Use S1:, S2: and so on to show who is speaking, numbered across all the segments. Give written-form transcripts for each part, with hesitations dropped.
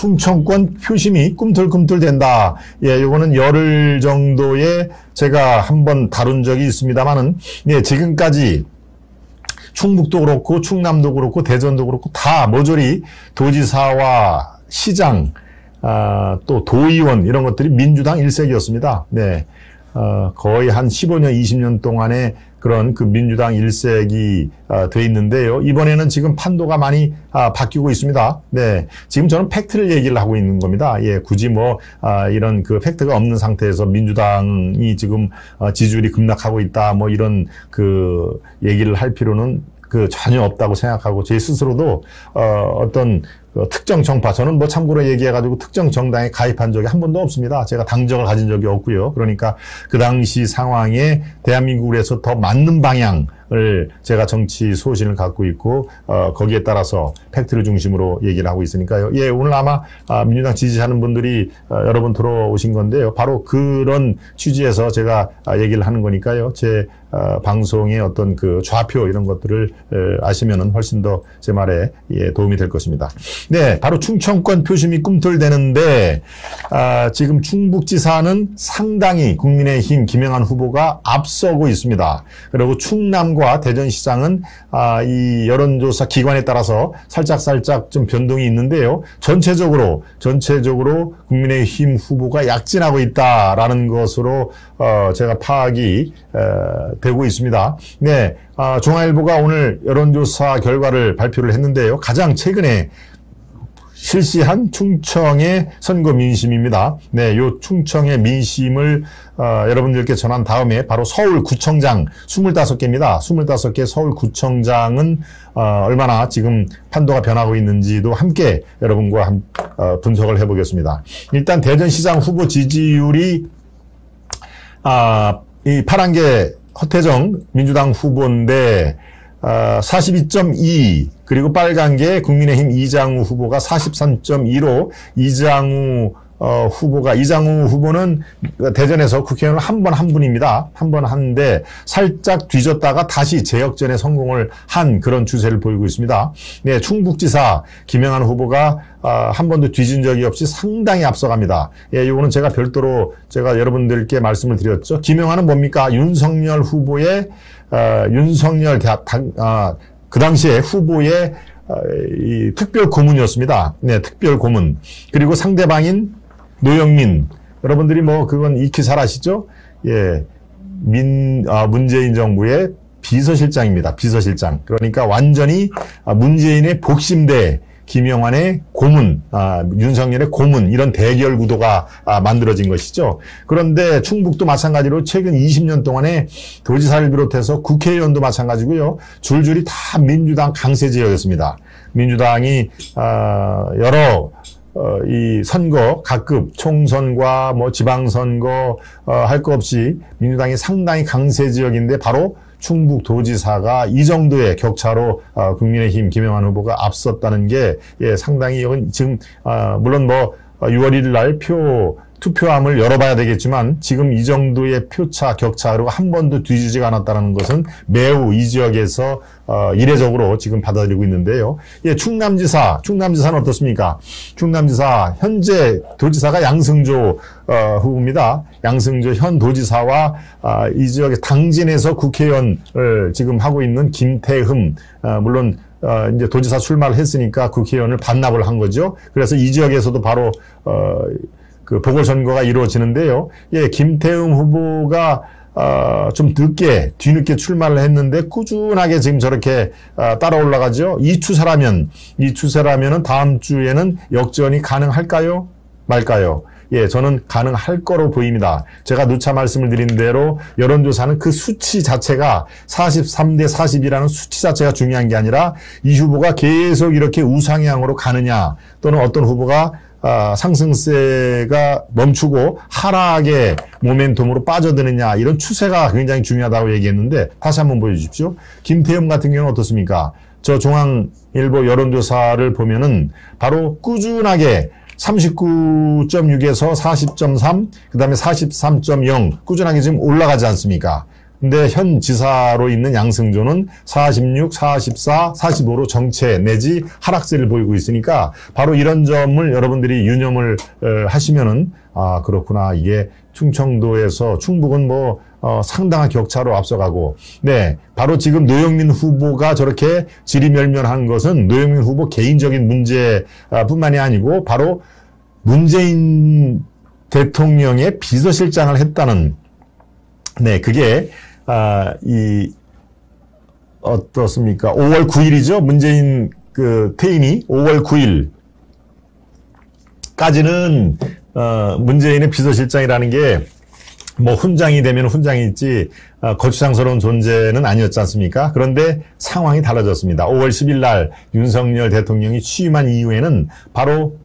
S1: 충청권 표심이 꿈틀꿈틀댄다. 예, 요거는 열흘 정도에 제가 한번 다룬 적이 있습니다만은, 예, 지금까지 충북도 그렇고 충남도 그렇고 대전도 그렇고 다 모조리 도지사와 시장, 또 도의원 이런 것들이 민주당 일색이었습니다. 네. 거의 한 15년, 20년 동안의 그런 그 민주당 일색이 돼 있는데요. 이번에는 지금 판도가 많이 바뀌고 있습니다. 네. 지금 저는 팩트를 얘기를 하고 있는 겁니다. 예, 굳이 뭐, 이런 그 팩트가 없는 상태에서 민주당이 지금 지지율이 급락하고 있다, 뭐 이런 그 얘기를 할 필요는 전혀 없다고 생각하고, 제 스스로도 어떤 특정 정파, 저는 뭐 참고로 얘기해가지고 특정 정당에 가입한 적이 한 번도 없습니다. 제가 당적을 가진 적이 없고요. 그러니까 그 당시 상황에 대한민국에서 더 맞는 방향을 제가 정치 소신을 갖고 있고, 거기에 따라서 팩트를 중심으로 얘기를 하고 있으니까요. 예, 오늘 아마 민주당 지지하는 분들이 여러 분 들어오신 건데요. 바로 그런 취지에서 제가 얘기를 하는 거니까요. 제 방송의 어떤 그 좌표 이런 것들을 아시면은 훨씬 더 제 말에 도움이 될 것입니다. 네, 바로 충청권 표심이 꿈틀대는데, 지금 충북지사는 상당히 국민의힘 김영환 후보가 앞서고 있습니다. 그리고 충남과 대전시장은 이 여론조사 기관에 따라서 살짝 좀 변동이 있는데요. 전체적으로 국민의힘 후보가 약진하고 있다라는 것으로 제가 파악이 되고 있습니다. 네, 중앙일보가 오늘 여론조사 결과를 발표를 했는데요. 가장 최근에 실시한 충청의 선거 민심입니다. 네, 요 충청의 민심을 여러분들께 전한 다음에 바로 서울구청장 25개입니다. 25개 서울구청장은 얼마나 지금 판도가 변하고 있는지도 함께 여러분과 분석을 해보겠습니다. 일단 대전시장 후보 지지율이 이 파란게 허태정 민주당 후보인데 42.2, 그리고 빨간 게 국민의힘 이장우 후보가 43.2로 이장우 후보는 대전에서 국회의원을 한 분입니다. 한 번 한데 살짝 뒤졌다가 다시 재역전에 성공을 한 그런 추세를 보이고 있습니다. 네, 충북지사 김영환 후보가 한 번도 뒤진 적이 없이 상당히 앞서갑니다. 예, 이거는 제가 별도로 제가 여러분들께 말씀을 드렸죠. 김영환은 뭡니까? 윤석열 후보의 그 당시에 후보의 이 특별 고문이었습니다. 네, 특별 고문. 그리고 상대방인 노영민, 여러분들이 뭐 그건 익히 잘 아시죠? 예, 문재인 정부의 비서실장입니다. 비서실장. 그러니까 완전히 문재인의 복심대, 김영환의 고문, 윤석열의 고문, 이런 대결 구도가 만들어진 것이죠. 그런데 충북도 마찬가지로 최근 20년 동안에 도지사를 비롯해서 국회의원도 마찬가지고요. 줄줄이 다 민주당 강세 지역이었습니다. 민주당이 여러 이 선거, 각급 총선과 뭐 지방선거 할 거 없이 민주당이 상당히 강세 지역인데 바로 충북도지사가 이 정도의 격차로 국민의힘 김영환 후보가 앞섰다는 게 상당히 이건 지금 물론 뭐 6월 1일 날 투표함을 열어봐야 되겠지만 지금 이 정도의 표차 격차, 그리고 한 번도 뒤지지가 않았다는 것은 매우 이 지역에서 이례적으로 지금 받아들이고 있는데요. 예, 충남지사는 어떻습니까? 충남지사 현재 도지사가 양승조 후보입니다. 양승조 현 도지사와 이 지역에 당진에서 국회의원을 지금 하고 있는 김태흠, 물론 이제 도지사 출마를 했으니까 국회의원을 반납을 한 거죠. 그래서 이 지역에서도 바로 그 보궐선거가 이루어지는데요. 예, 김태흠 후보가 좀 뒤늦게 출마를 했는데 꾸준하게 지금 저렇게 따라 올라가죠. 이 추세라면은 다음 주에는 역전이 가능할까요? 말까요? 예, 저는 가능할 거로 보입니다. 제가 누차 말씀을 드린 대로 여론조사는 그 수치 자체가 43대 40이라는 수치 자체가 중요한 게 아니라 이 후보가 계속 이렇게 우상향으로 가느냐, 또는 어떤 후보가 상승세가 멈추고 하락의 모멘텀으로 빠져드느냐, 이런 추세가 굉장히 중요하다고 얘기했는데 다시 한번 보여주십시오. 김태흠 같은 경우는 어떻습니까? 저 중앙일보 여론조사를 보면은 바로 꾸준하게 39.6에서 40.3, 그 다음에 43.0 꾸준하게 지금 올라가지 않습니까? 근데 현 지사로 있는 양승조는 46, 44, 45로 정체 내지 하락세를 보이고 있으니까 바로 이런 점을 여러분들이 유념을 하시면은 아, 그렇구나. 이게 충청도에서 충북은 상당한 격차로 앞서가고, 네, 바로 지금 노영민 후보가 저렇게 지리멸멸한 것은 노영민 후보 개인적인 문제뿐만이 아니고 바로 문재인 대통령의 비서실장을 했다는, 네, 그게 어떻습니까? 5월 9일이죠. 문재인 퇴임이 5월 9일까지는 문재인의 비서실장이라는 게 훈장이 되면 훈장이 있지 거추장스러운 존재는 아니었지 않습니까? 그런데 상황이 달라졌습니다. 5월 10일 날 윤석열 대통령이 취임한 이후에는 바로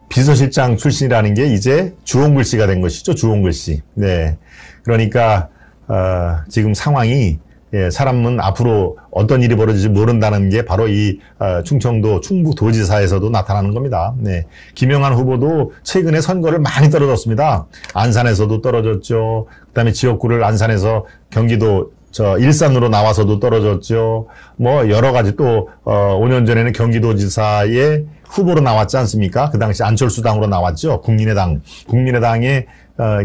S1: 비서실장 출신이라는 게 이제 주홍글 씨가 된 것이죠. 주홍글 씨. 네. 그러니까 지금 상황이, 예, 사람은 앞으로 어떤 일이 벌어질지 모른다는 게 바로 이 충청도 충북도지사에서도 나타나는 겁니다. 네. 김영환 후보도 최근에 선거를 많이 떨어졌습니다. 안산에서도 떨어졌죠. 그다음에 지역구를 안산에서 경기도 일산으로 나와서도 떨어졌죠. 여러 가지 또 5년 전에는 경기도지사의 후보로 나왔지 않습니까? 그 당시 안철수당으로 나왔죠. 국민의당의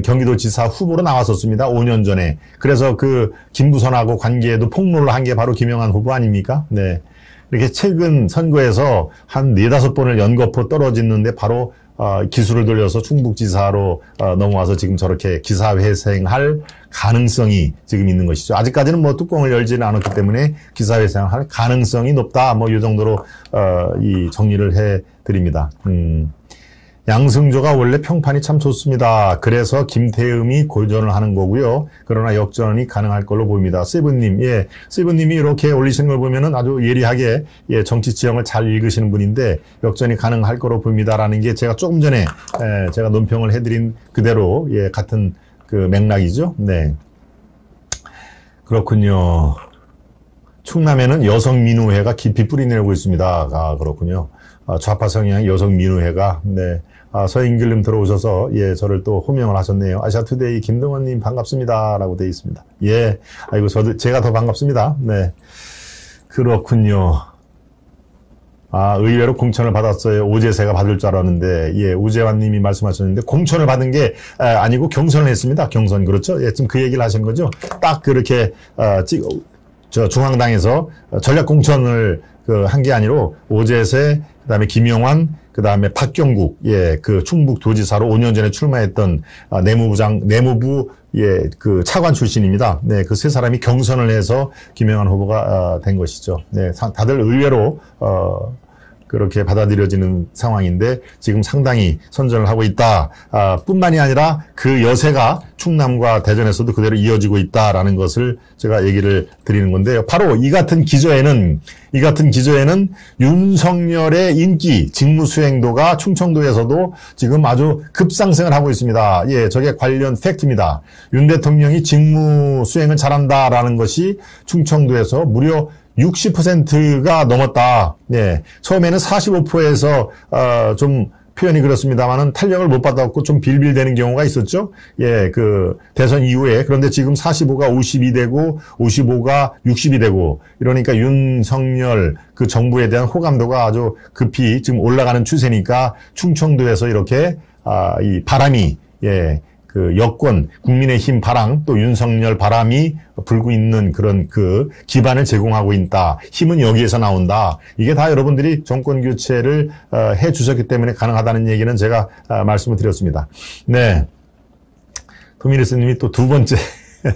S1: 경기도지사 후보로 나왔었습니다. 5년 전에. 그래서 김부선하고 관계에도 폭로를 한 게 바로 김영환 후보 아닙니까? 네. 이렇게 최근 선거에서 한 4-5번을 연거푸 떨어지는데 바로 기술을 돌려서 충북지사로 넘어와서 지금 저렇게 기사회생할 가능성이 지금 있는 것이죠. 아직까지는 뚜껑을 열지는 않았기 때문에 기사회생할 가능성이 높다. 이 정도로 이 정리를 해드립니다. 양승조가 원래 평판이 참 좋습니다. 그래서 김태흠이 고전을 하는 거고요. 그러나 역전이 가능할 걸로 보입니다. 세븐님, 예, 세븐님이 이렇게 올리시는 걸 보면은 아주 예리하게, 예, 정치 지형을 잘 읽으시는 분인데 역전이 가능할 거로 보입니다라는 게 제가 조금 전에 제가 논평을 해드린 그대로, 예, 같은 맥락이죠. 네, 그렇군요. 충남에는 여성민우회가 깊이 뿌리내리고 있습니다. 아, 그렇군요. 좌파 성향의 여성민우회가, 네. 서인길님 들어오셔서, 예, 저를 또 호명을 하셨네요. 아시아투데이 김동원님 반갑습니다. 라고 되어 있습니다. 예. 아이고, 제가 더 반갑습니다. 네. 그렇군요. 의외로 공천을 받았어요. 오재세가 받을 줄 알았는데, 예, 우재환 님이 말씀하셨는데, 공천을 받은 게 아니고 경선을 했습니다. 경선. 그렇죠? 예, 지금 그 얘기를 하신 거죠? 딱 그렇게, 중앙당에서 전략 공천을 한 게 아니고 오재세, 그다음에 김영환, 그다음에 박경국, 예, 충북도지사로 5년 전에 출마했던 내무부, 예, 차관 출신입니다. 네, 그 세 사람이 경선을 해서 김영환 후보가 된 것이죠. 네, 다들 의외로 그렇게 받아들여지는 상황인데 지금 상당히 선전을 하고 있다. 뿐만이 아니라 그 여세가 충남과 대전에서도 그대로 이어지고 있다라는 것을 제가 얘기를 드리는 건데요. 바로 이 같은 기조에는 윤석열의 인기, 직무 수행도가 충청도에서도 지금 아주 급상승을 하고 있습니다. 예, 저게 관련 팩트입니다. 윤 대통령이 직무 수행을 잘한다라는 것이 충청도에서 무려 60%가 넘었다. 예. 처음에는 45%에서, 좀 표현이 그렇습니다만은 탄력을 못 받았고 좀 빌빌대는 경우가 있었죠. 예, 대선 이후에. 그런데 지금 45가 52 되고 55가 60이 되고 이러니까 윤석열 정부에 대한 호감도가 아주 급히 지금 올라가는 추세니까 충청도에서 이렇게, 이 바람이, 예, 여권, 국민의힘 바람, 또 윤석열 바람이 불고 있는 그런 기반을 제공하고 있다. 힘은 여기에서 나온다. 이게 다 여러분들이 정권 교체를 해 주셨기 때문에 가능하다는 얘기는 제가 말씀을 드렸습니다. 네. 도미니스 님이 또 두 번째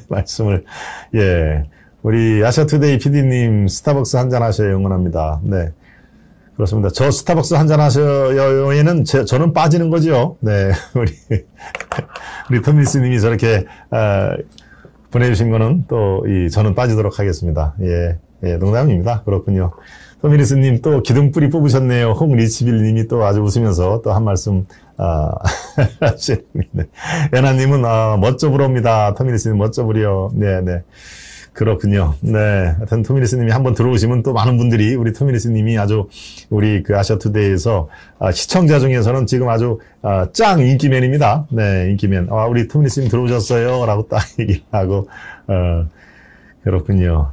S1: 말씀을, 예. 우리 아시아투데이 PD님 스타벅스 한잔 하셔야 응원합니다. 네. 그렇습니다. 저 스타벅스 한잔 하셔요에는 저는 빠지는 거죠. 네. 우리 토미스 님이 저렇게, 보내주신 거는 또, 저는 빠지도록 하겠습니다. 예. 예, 농담입니다. 그렇군요. 토미스 님 또 기둥뿌리 뽑으셨네요. 홍리치빌 님이 또 아주 웃으면서 또 한 말씀, 하시는데. 연아 님은, 멋져 부럽니다. 토미스 님 멋져 부려. 네네. 그렇군요. 네. 하여튼 토미니스님이 한번 들어오시면 또 많은 분들이 우리 토미니스님이 아주 우리 그 아시아투데이에서 시청자 중에서는 지금 아주 짱 인기맨입니다. 네, 인기맨. 우리 토미니스님 들어오셨어요. 라고 딱 얘기를 하고, 그렇군요.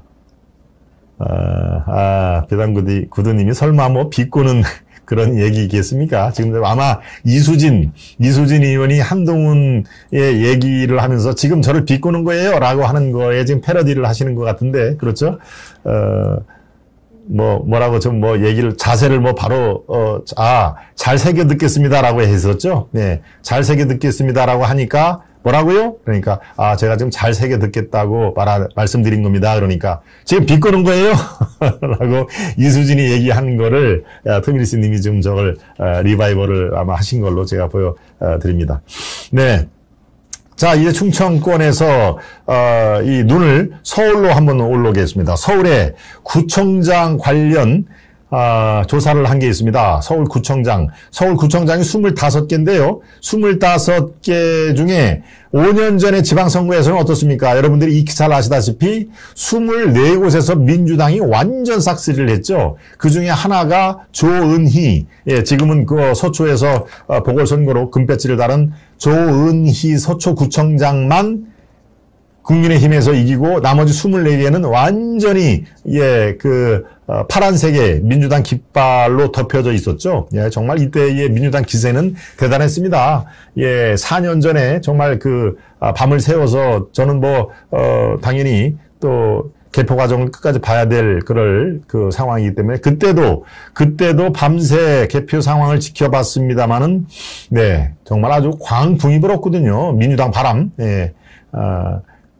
S1: 배당구두님이 설마 뭐 비꼬는 그런 얘기겠습니까? 지금 아마 이수진 의원이 한동훈의 얘기를 하면서 지금 저를 비꼬는 거예요? 라고 하는 거에 지금 패러디를 하시는 것 같은데, 그렇죠? 뭐라고 좀 얘기를, 자세를 바로, 잘 새겨 듣겠습니다라고 했었죠? 네. 잘 새겨 듣겠습니다라고 하니까, 뭐라고요? 그러니까, 제가 지금 잘 새겨 듣겠다고 말씀드린 겁니다. 그러니까, 지금 비꼬는 거예요? 라고 이수진이 얘기한 거를, 토미니스 님이 지금 저걸, 리바이벌을 아마 하신 걸로 제가 보여드립니다. 네. 자, 이제 충청권에서, 이 눈을 서울로 한번 올라오겠습니다. 서울에 구청장 관련, 조사를 한 게 있습니다. 서울구청장이 25개인데요. 25개 중에 5년 전에 지방선거에서는 어떻습니까? 여러분들이 잘 아시다시피 24곳에서 민주당이 완전 싹쓸이를 했죠. 그 중에 하나가 조은희, 지금은 그 서초에서 보궐선거로 금배지를 달은 조은희 서초구청장만 국민의힘에서 이기고 나머지 24개는 완전히 파란색의 민주당 깃발로 덮여져 있었죠. 예, 정말 이때의 민주당 기세는 대단했습니다. 예, 4년 전에 정말 밤을 새워서 저는 당연히 또 개표 과정을 끝까지 봐야 될 그 상황이기 때문에 그때도 밤새 개표 상황을 지켜봤습니다만은 네, 정말 아주 광풍이 불었거든요. 민주당 바람. 예.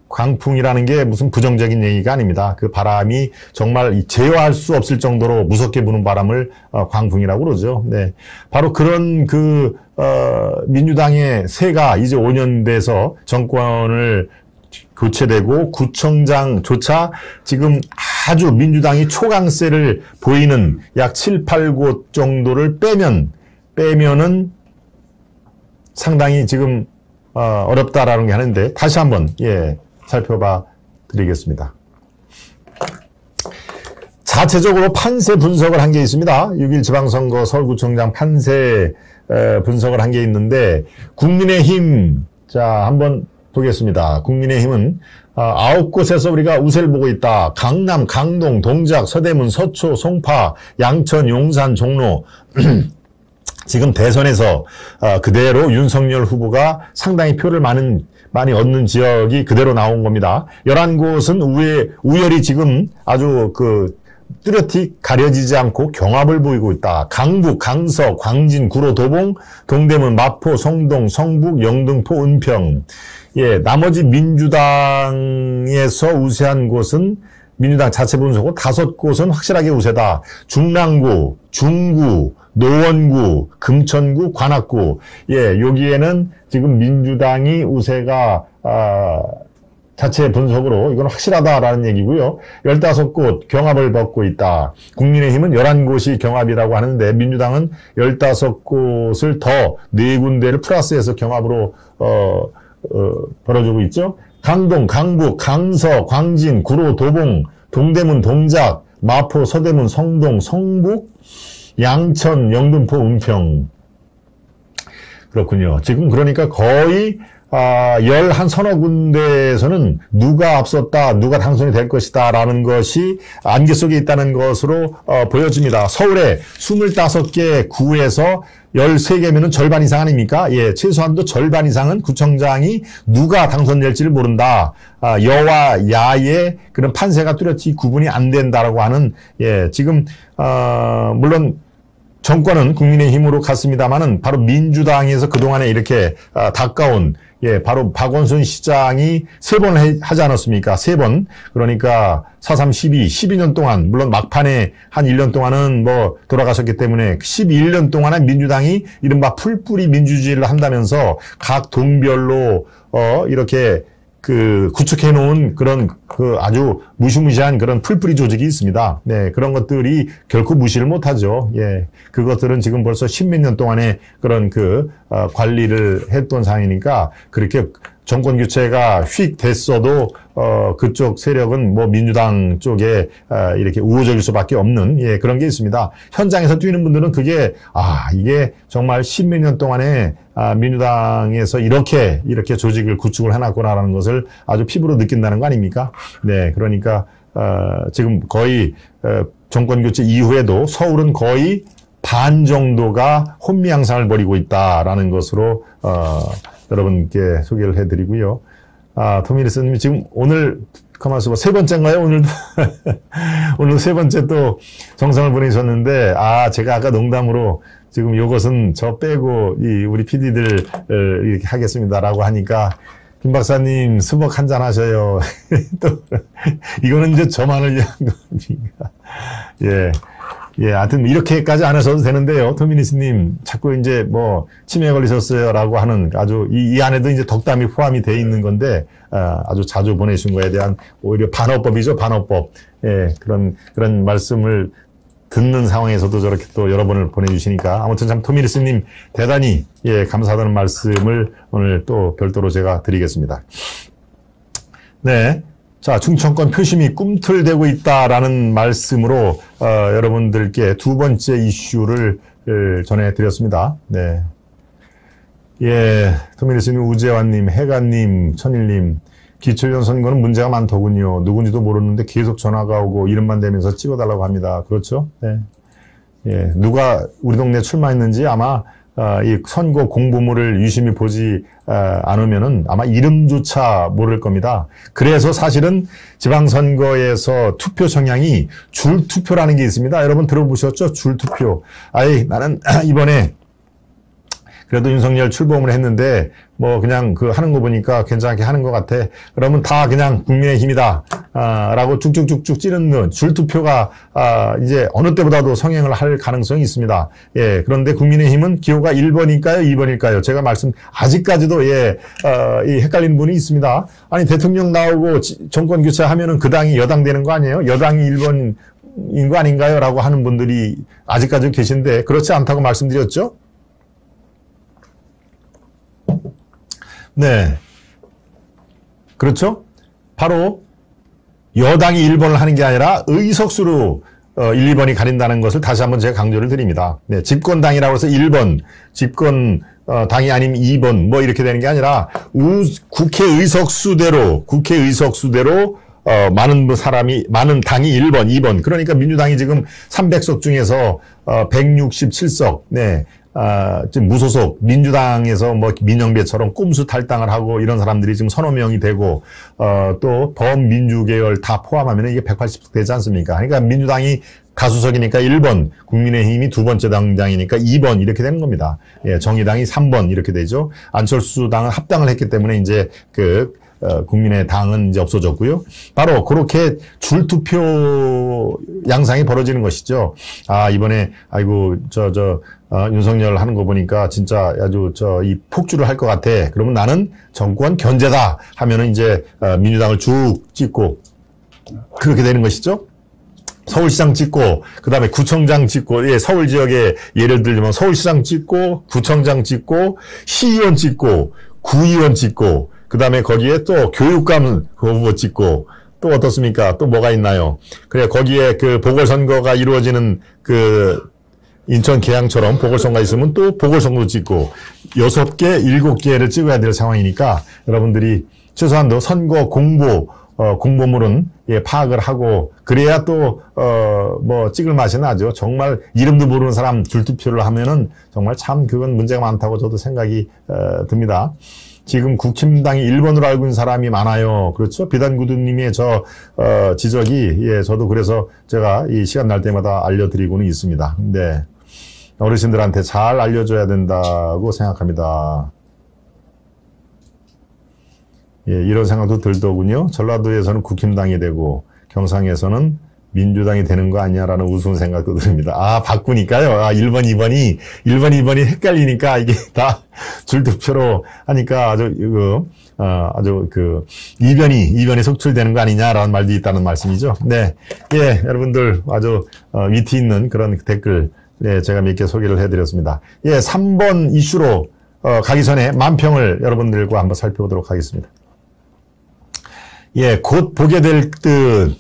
S1: 광풍이라는 게 무슨 부정적인 얘기가 아닙니다. 그 바람이 정말 제어할 수 없을 정도로 무섭게 부는 바람을 광풍이라고 그러죠. 네. 바로 그런 민주당의 새가 이제 5년 돼서 정권을 교체되고 구청장조차 지금 아주 민주당이 초강세를 보이는 약 7, 8곳 정도를 빼면은 상당히 지금 어렵다라는 게 하는데 다시 한번 살펴봐 드리겠습니다. 자체적으로 판세 분석을 한 게 있습니다. 6.1 지방선거 서울구청장 판세 분석을 한 게 있는데 국민의힘 자 한번 보겠습니다. 국민의힘은 9곳에서 우리가 우세를 보고 있다. 강남, 강동, 동작, 서대문, 서초, 송파, 양천, 용산, 종로 지금 대선에서 그대로 윤석열 후보가 상당히 표를 많이 얻는 지역이 그대로 나온 겁니다. 11곳은 우열이 지금 아주 뚜렷이 가려지지 않고 경합을 보이고 있다. 강북, 강서, 광진, 구로, 도봉, 동대문, 마포, 성동, 성북, 영등포, 은평. 예, 나머지 민주당에서 우세한 곳은 민주당 자체 분석으로 5곳은 확실하게 우세다. 중랑구, 중구, 노원구, 금천구, 관악구. 예, 여기에는 지금 민주당이 우세가, 자체 분석으로 이건 확실하다라는 얘기고요. 15곳 경합을 벌고 있다. 국민의힘은 11곳이 경합이라고 하는데 민주당은 15곳을 더 4군데를 플러스해서 경합으로, 벌어주고 있죠. 강동, 강북, 강서, 광진, 구로, 도봉, 동대문, 동작, 마포, 서대문, 성동, 성북, 양천, 영등포, 은평. 그렇군요. 지금 그러니까 거의 11 군데에서는 누가 앞섰다, 누가 당선이 될 것이다 라는 것이 안개 속에 있다는 것으로 보여집니다. 서울에 25개 구에서 13개면은 절반 이상 아닙니까? 예, 최소한도 절반 이상은 구청장이 누가 당선될지를 모른다. 여와 야의 그런 판세가 뚜렷이 구분이 안 된다라고 하는, 예, 지금, 물론, 정권은 국민의힘으로 갔습니다만은 바로 민주당에서 그동안에 이렇게 가까운 바로 박원순 시장이 3번 하지 않았습니까? 3번. 그러니까 4.3, 12년 동안 물론 막판에 한 1년 동안은 돌아가셨기 때문에 11년 동안에 민주당이 이른바 풀뿌리 민주주의를 한다면서 각 동별로 이렇게 구축해 놓은 그런 아주 무시무시한 그런 풀뿌리 조직이 있습니다. 네, 그런 것들이 결코 무시를 못 하죠. 예. 그것들은 지금 벌써 10몇 년 동안에 그런 관리를 했던 상황이니까 그렇게 정권 교체가 휙 됐어도 그쪽 세력은 뭐 민주당 쪽에 이렇게 우호적일 수밖에 없는 그런 게 있습니다. 현장에서 뛰는 분들은 그게 이게 정말 십몇 년 동안에 민주당에서 이렇게 조직을 구축을 해놨구나라는 것을 아주 피부로 느낀다는 거 아닙니까? 네, 그러니까 지금 거의 정권 교체 이후에도 서울은 거의 반 정도가 혼미양상을 벌이고 있다라는 것으로 여러분께 소개를 해드리고요. 토미니스님이 지금 오늘 가만있어 세 번째인가요? 오늘도 오늘 세 번째 또 정성을 보내셨는데 제가 아까 농담으로 지금 요것은 저 빼고 우리 PD들 이렇게 하겠습니다라고 하니까 김 박사님 수박 한잔 하셔요. 또 이거는 이제 저만을 위한 겁니다. 하여튼 이렇게까지 안 하셔도 되는데요. 토미니스님 자꾸 이제 뭐 치매에 걸리셨어요라고 하는 아주 이 안에도 이제 덕담이 포함이 돼 있는 건데 아주 자주 보내신 거에 대한 오히려 반어법이죠. 반어법. 그런 말씀을 듣는 상황에서도 저렇게 또 여러 번을 보내주시니까 아무튼 참 토미니스님 대단히 감사하다는 말씀을 오늘 또 별도로 제가 드리겠습니다. 네. 자, 충청권 표심이 꿈틀대고 있다라는 말씀으로 여러분들께 두 번째 이슈를 전해드렸습니다. 네. 토미니스님, 우재환님, 해가님, 천일님, 기초연 선거는 문제가 많더군요. 누군지도 모르는데 계속 전화가 오고 이름만 대면서 찍어달라고 합니다. 그렇죠? 네. 누가 우리 동네에 출마했는지 아마 이 선거 공보물을 유심히 보지 않으면은 아마 이름조차 모를 겁니다. 그래서 사실은 지방선거에서 투표 성향이 줄투표라는 게 있습니다. 여러분 들어보셨죠? 줄투표. 나는 이번에 그래도 윤석열 출범을 했는데 뭐 그냥 하는 거 보니까 괜찮게 하는 것 같아. 그러면 다 그냥 국민의힘이다 라고 쭉쭉쭉쭉 찌르는 줄투표가 이제 어느 때보다도 성행을 할 가능성이 있습니다. 그런데 국민의힘은 기호가 1번일까요? 2번일까요? 제가 아직까지도 이 헷갈리는 분이 있습니다. 아니 대통령 나오고 정권 교체하면은 그 당이 여당 되는 거 아니에요? 여당이 1번인 거 아닌가요? 라고 하는 분들이 아직까지 계신데 그렇지 않다고 말씀드렸죠? 네. 그렇죠? 바로 여당이 1번을 하는 게 아니라 의석수로 1, 2번이 가린다는 것을 다시 한번 제가 강조를 드립니다. 네, 집권당이라고 해서 1번, 집권 당이 아니면 2번 뭐 이렇게 되는 게 아니라 국회 의석수대로 많은 당이 1번, 2번. 그러니까 민주당이 지금 300석 중에서 167석. 네. 지금 무소속 민주당에서 뭐 민영배처럼 꼼수 탈당을 하고 이런 사람들이 지금 서너 명이 되고 또 범민주계열 다 포함하면 이게 180석 되지 않습니까? 그러니까 민주당이 다수석이니까 1번, 국민의힘이 두 번째 당장이니까 2번 이렇게 되는 겁니다. 정의당이 3번 이렇게 되죠. 안철수 당은 합당을 했기 때문에 이제 국민의당은 이제 없어졌고요. 바로 그렇게 줄투표 양상이 벌어지는 것이죠. 이번에 윤석열 하는 거 보니까 진짜 아주 이 폭주를 할 것 같아. 그러면 나는 정권 견제다 하면은 이제 민주당을 쭉 찍고 그렇게 되는 것이죠. 서울시장 찍고 그다음에 구청장 찍고 서울 지역에 예를 들면 서울시장 찍고 구청장 찍고 시의원 찍고 구의원 찍고 그다음에 거기에 또 교육감 후보 찍고 또 어떻습니까? 또 뭐가 있나요? 그래 거기에 보궐선거가 이루어지는 인천 계양처럼 보궐선거가 있으면 또 보궐선거도 찍고 6개, 7개를 찍어야 될 상황이니까 여러분들이 최소한도 선거 공보물은 파악을 하고 그래야 또 찍을 맛이 나죠. 정말 이름도 모르는 사람 줄투표를 하면은 정말 참 그건 문제가 많다고 저도 생각이 듭니다. 지금 국힘당이 1번으로 알고 있는 사람이 많아요. 그렇죠? 비단구두님의 지적이 저도 그래서 제가 이 시간 날 때마다 알려드리고는 있습니다. 근데 어르신들한테 잘 알려줘야 된다고 생각합니다. 이런 생각도 들더군요. 전라도에서는 국힘당이 되고 경상에서는 민주당이 되는 거 아니냐라는 우스운 생각도 듭니다. 바꾸니까요. 1번, 2번이 헷갈리니까 이게 다 줄투표로 하니까 아주 이변이 속출되는 거 아니냐라는 말도 있다는 말씀이죠. 네. 여러분들 아주 위트 있는 그런 댓글 제가 몇 개 소개를 해드렸습니다. 3번 이슈로 가기 전에 만평을 여러분들과 한번 살펴보도록 하겠습니다. 예, 곧 보게 될 듯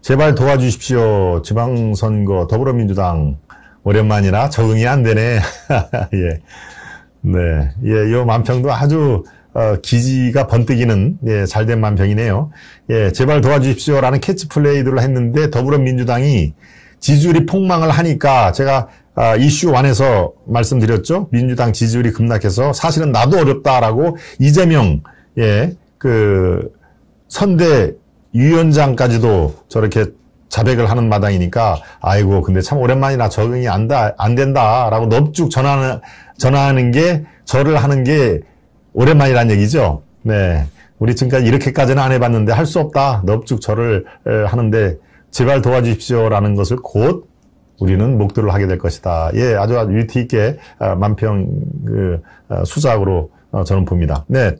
S1: 제발 도와주십시오. 지방선거 더불어민주당 오랜만이라 적응이 안 되네. 예, 네, 예, 요 만평도 아주 기지가 번뜩이는 예, 잘된 만평이네요. 예, 제발 도와주십시오라는 캐치플레이들을 했는데 더불어민주당이 지지율이 폭망을 하니까 제가 이슈 1에서 말씀드렸죠. 민주당 지지율이 급락해서 사실은 나도 어렵다라고 이재명 예, 선대위원장까지도 저렇게 자백을 하는 마당이니까 아이고 근데 참 오랜만이나 적응이 안 된다라고 넙죽 전화하는 게 절을 하는 게 오랜만이란 얘기죠. 네, 우리 지금까지 이렇게까지는 안 해봤는데 할 수 없다. 넙죽 절을 하는데 제발 도와주십시오라는 것을 곧 우리는 목도를 하게 될 것이다. 예, 아주 위트 있게 만평 수작으로 저는 봅니다. 네.